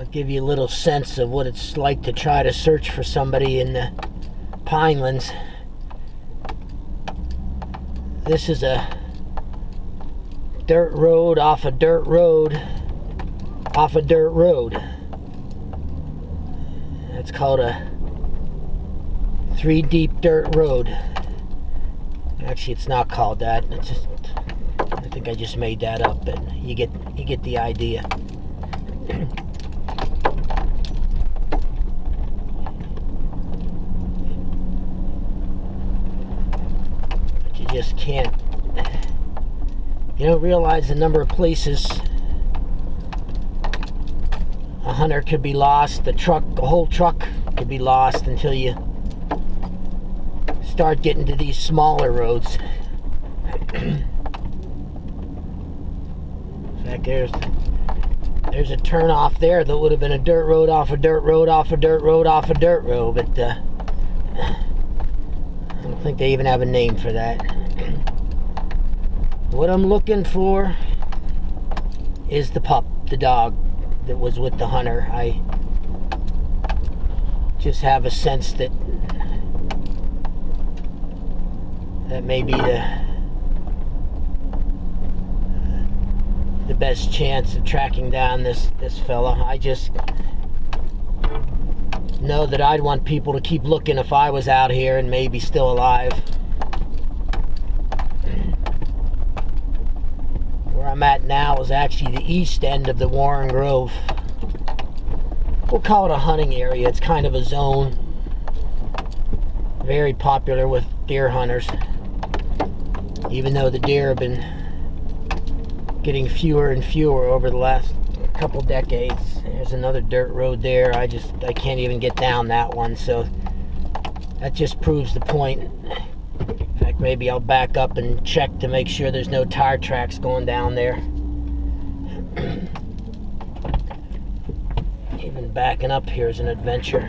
I'll give you a little sense of what it's like to try to search for somebody in the Pinelands. This is a dirt road off a dirt road off a dirt road. It's called a 3 deep dirt road. Actually, it's not called that. It's just, I think I just made that up, but you get the idea. But you just can't. You don't realize the number of places a hunter could be lost. The whole truck could be lost until you start getting to these smaller roads. In fact, there's a turn off there that would have been a dirt road off a dirt road off a dirt road off a dirt road, but I don't think they even have a name for that. What I'm looking for is the pup, the dog that was with the hunter. I just have a sense that may be the best chance of tracking down this fella. I just know that I'd want people to keep looking if I was out here and maybe still alive. Where I'm at now is actually the east end of the Warren Grove. We'll call it a hunting area. It's kind of a zone. Very popular with deer hunters. Even though the deer have been getting fewer and fewer over the last couple decades. There's another dirt road there. I can't even get down that one, so that just proves the point. In fact, maybe I'll back up and check to make sure there's no tire tracks going down there. Even backing up here is an adventure.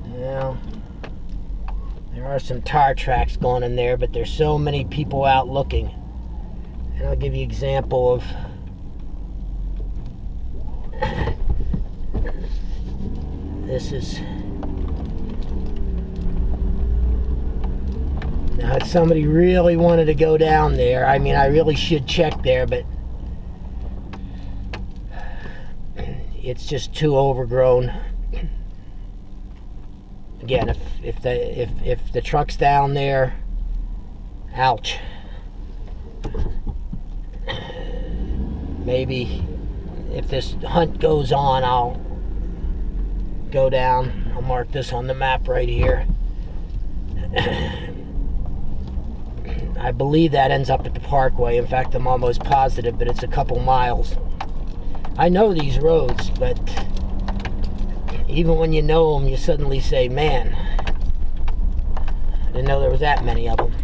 Well, there are some tire tracks going in there, but there's so many people out looking. And I'll give you an example of this is now if somebody really wanted to go down there, I mean, I really should check there, but it's just too overgrown. Again, if the truck's down there, ouch. Maybe if this hunt goes on, I'll go down. I'll mark this on the map right here. I believe that ends up at the Parkway. In fact, I'm almost positive, but it's a couple miles. I know these roads, but even when you know them, you suddenly say, man, I didn't know there was that many of them.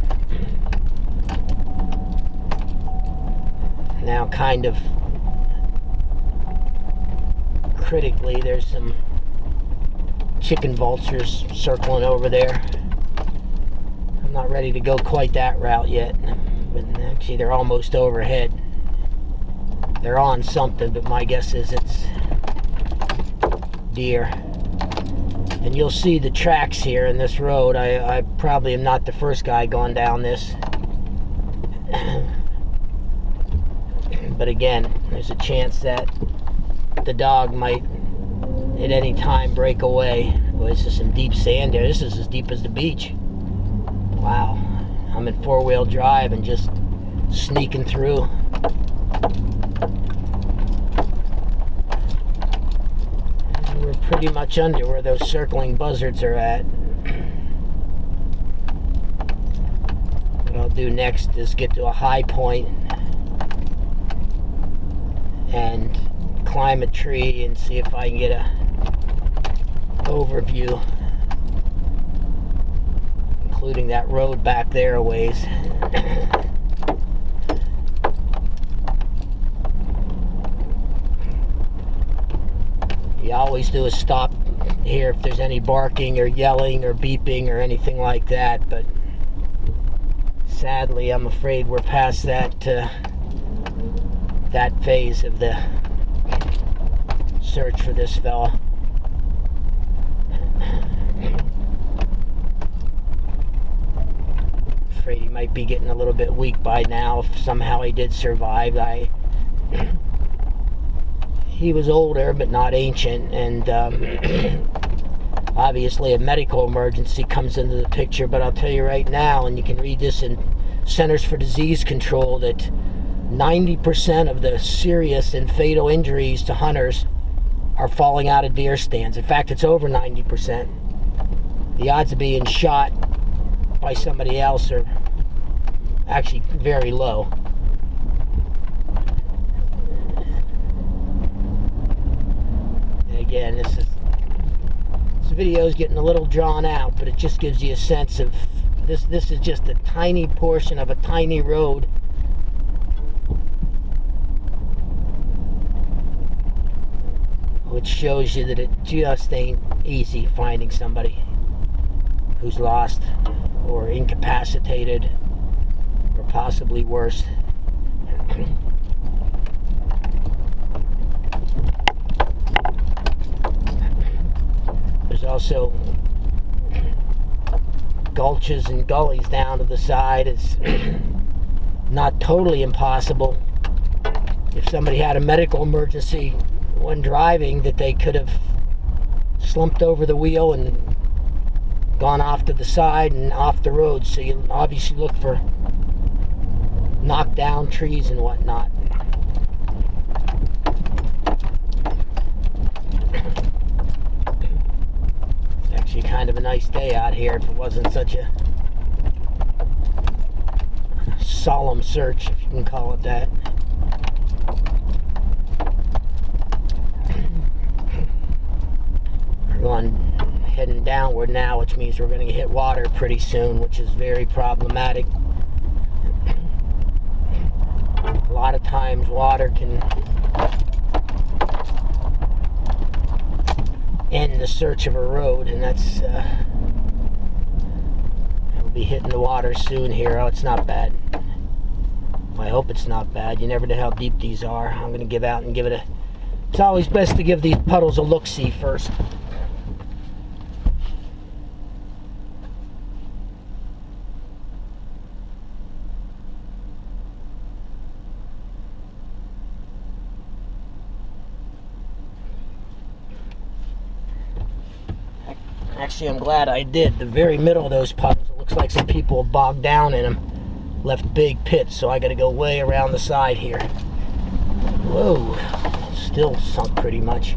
Now, kind of critically, there's some chicken vultures circling over there. I'm not ready to go quite that route yet, but actually they're almost overhead. They're on something, but my guess is it's deer. And you'll see the tracks here in this road. I probably am not the first guy going down this. But again, there's a chance that the dog might at any time break away. Boy, this is some deep sand there. This is as deep as the beach. Wow. I'm in 4-wheel drive and just sneaking through. And we're pretty much under where those circling buzzards are at. What I'll do next is get to a high point and climb a tree and see if I can get a overview, including that road back there a ways. You always do is stop here if there's any barking or yelling or beeping or anything like that, but sadly I'm afraid we're past that that phase of the search for this fella. Afraid he might be getting a little bit weak by now. If somehow he did survive. He was older but not ancient, and obviously a medical emergency comes into the picture. But I'll tell you right now, and you can read this in Centers for Disease Control, that 90% of the serious and fatal injuries to hunters are falling out of deer stands. In fact, it's over 90%. The odds of being shot by somebody else are actually very low. And again, this video is getting a little drawn out, but it just gives you a sense of this. This is just a tiny portion of a tiny road. Which shows you that it just ain't easy finding somebody who's lost or incapacitated or possibly worse. There's also gulches and gullies down to the side. It's not totally impossible, if somebody had a medical emergency when driving, that they could have slumped over the wheel and gone off to the side and off the road. So you obviously look for knocked down trees and whatnot. It's actually kind of a nice day out here if it wasn't such a solemn search, if you can call it that. Heading downward now, which means we're going to hit water pretty soon, which is very problematic. A lot of times water can end the search of a road, and that's we'll be hitting the water soon here. Oh, it's not bad. I hope it's not bad. You never know how deep these are. I'm going to give out and give it a... It's always best to give these puddles a look-see first. Actually, I'm glad I did. The very middle of those puddles, it looks like some people bogged down in them, left big pits, so I got to go way around the side here. Whoa, still sunk pretty much.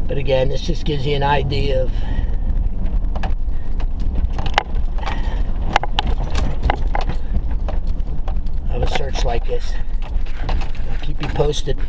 But again, this just gives you an idea of a search like this. I'll keep you posted.